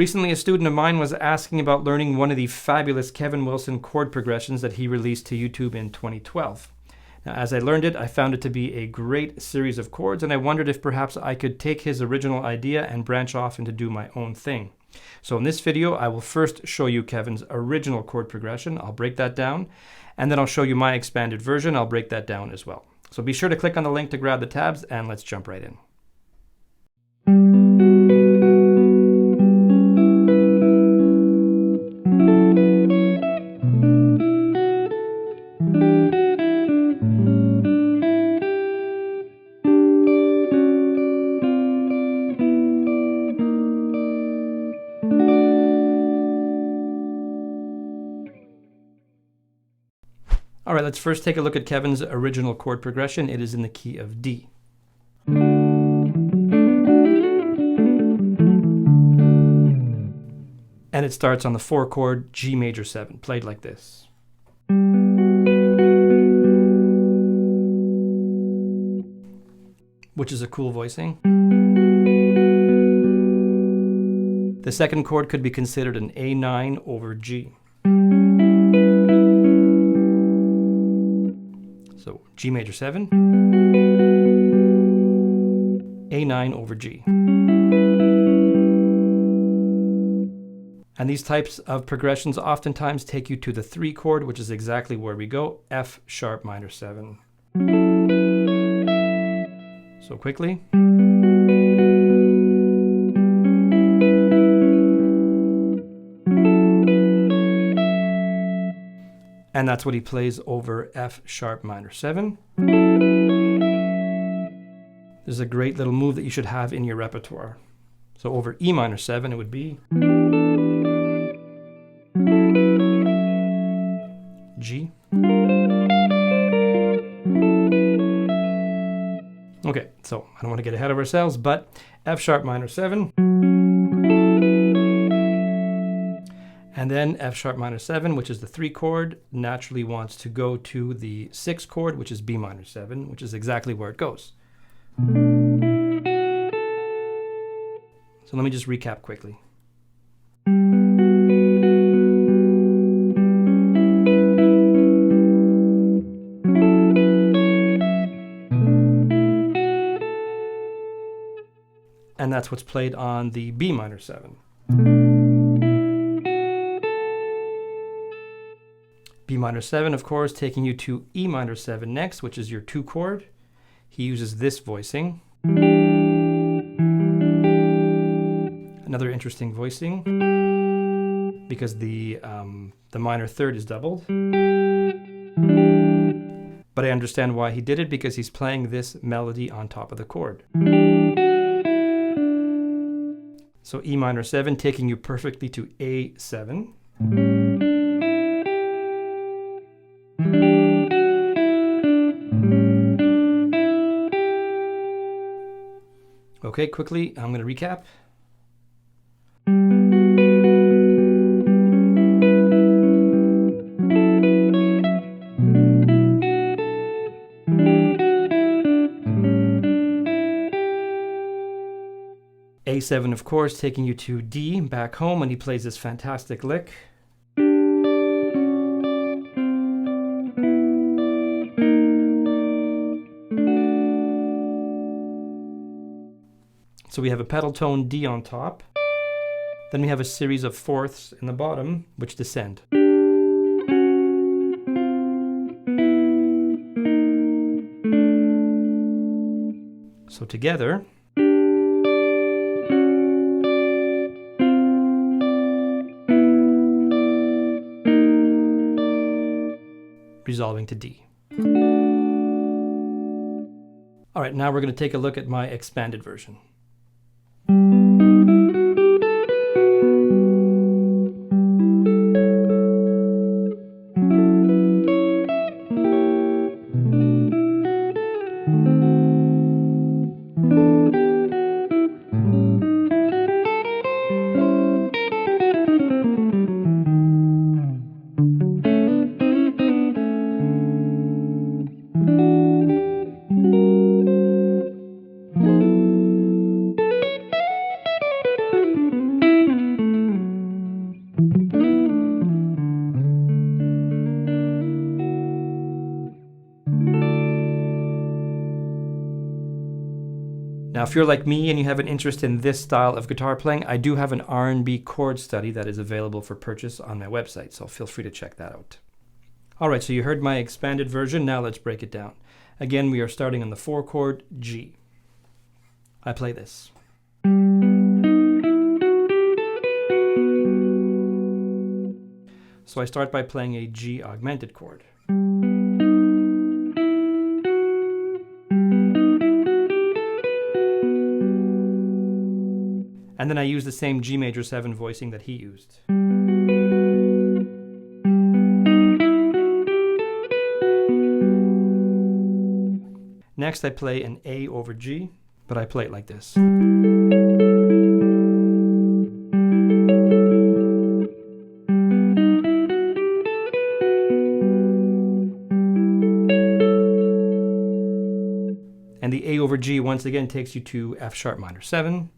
Recently, a student of mine was asking about learning one of the fabulous Kevin Wilson chord progressions that he released to YouTube in 2012. Now, as I learned it, I found it to be a great series of chords, and I wondered if perhaps I could take his original idea and branch off and to do my own thing. So in this video, I will first show you Kevin's original chord progression. I'll break that down, and then I'll show you my expanded version. I'll break that down as well. So be sure to click on the link to grab the tabs, and let's jump right in. All right, let's first take a look at Kevin's original chord progression. It is in the key of D. And it starts on the 4-chord G major 7, played like this. Which is a cool voicing. The second chord could be considered an A9 over G. So G major 7, A9 over G. And these types of progressions oftentimes take you to the 3 chord, which is exactly where we go, F sharp minor 7. So quickly. And that's what he plays over F sharp minor 7. This is a great little move that you should have in your repertoire. So over E minor 7, it would be G. Okay, so I don't want to get ahead of ourselves, but F sharp minor 7. And then F sharp minor 7, which is the 3 chord, naturally wants to go to the 6 chord, which is B minor 7, which is exactly where it goes. So let me just recap quickly. And that's what's played on the B minor 7. B minor 7, of course, taking you to E minor 7 next, which is your 2 chord. He uses this voicing. Another interesting voicing, because the minor 3rd is doubled. But I understand why he did it, because he's playing this melody on top of the chord. So E minor 7 taking you perfectly to A7. Okay, quickly, I'm going to recap. A7, of course, taking you to D, back home, and he plays this fantastic lick. So we have a pedal tone D on top. Then we have a series of fourths in the bottom, which descend. So together, resolving to D. All right, now we're going to take a look at my expanded version. Now, if you're like me and you have an interest in this style of guitar playing, I do have an R&B chord study that is available for purchase on my website, so feel free to check that out. All right, so you heard my expanded version. Now let's break it down. Again, we are starting on the 4-chord G. I play this. So I start by playing a G augmented chord. And then I use the same G major 7 voicing that he used. Next, I play an A over G, but I play it like this. And the A over G once again takes you to F sharp minor 7.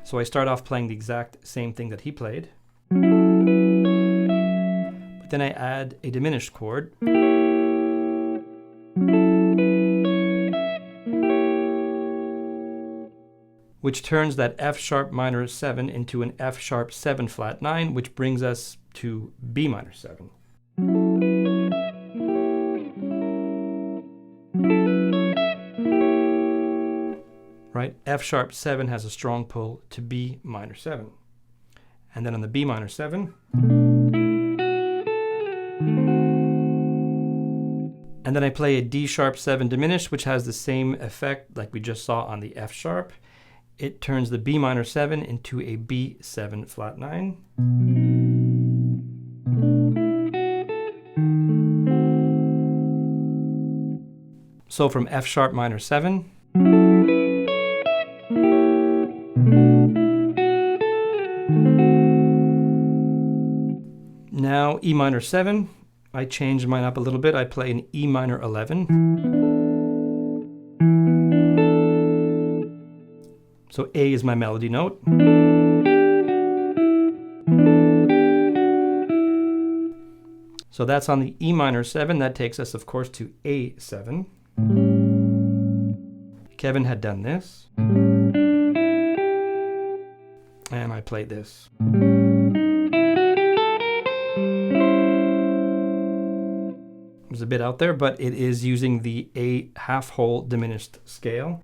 So I start off playing the exact same thing that he played. But then I add a diminished chord. Which turns that F sharp minor 7 into an F sharp 7 flat 9, which brings us to B minor 7. Right? F sharp 7 has a strong pull to B minor 7. And then on the B minor 7, and then I play a D sharp 7 diminished, which has the same effect like we just saw on the F sharp. It turns the B minor 7 into a B 7 flat 9. So from F sharp minor 7, now E minor 7, I changed mine up a little bit. I play an E minor 11. So A is my melody note. So that's on the E minor 7. That takes us, of course, to A7. Kevin had done this. And I played this. It was a bit out there, but it is using the A half whole diminished scale.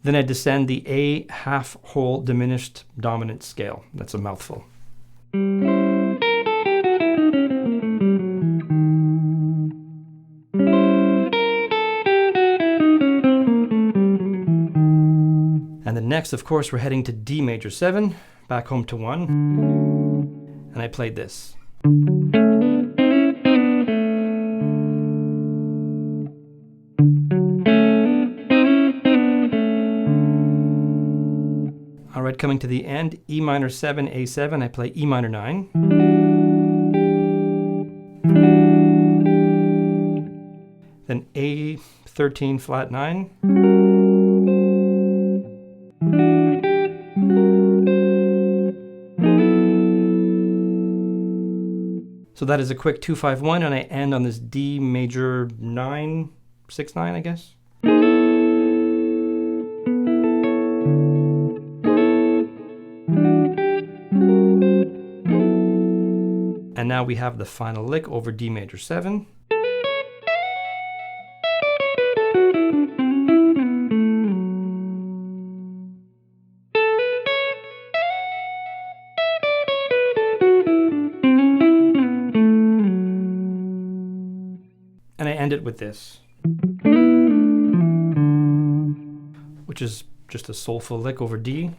Then I descend the A half whole diminished dominant scale. That's a mouthful. And then next, of course, we're heading to D major 7, back home to 1. And I played this. All right, coming to the end, E minor 7, A7, I play E minor 9. Then A13 flat 9. So that is a quick 2-5-1, and I end on this D major 9, 6-9, I guess. And now we have the final lick over D major 7. And I end it with this, which is just a soulful lick over D.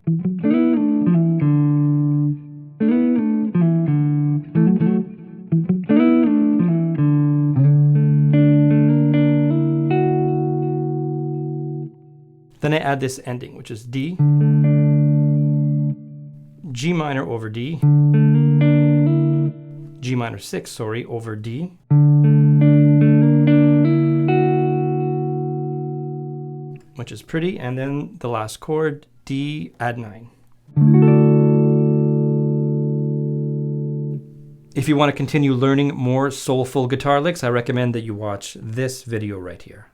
Then I add this ending, which is D, G minor over D, G minor 6, over D, which is pretty, and then the last chord, D add 9. If you want to continue learning more soulful guitar licks, I recommend that you watch this video right here.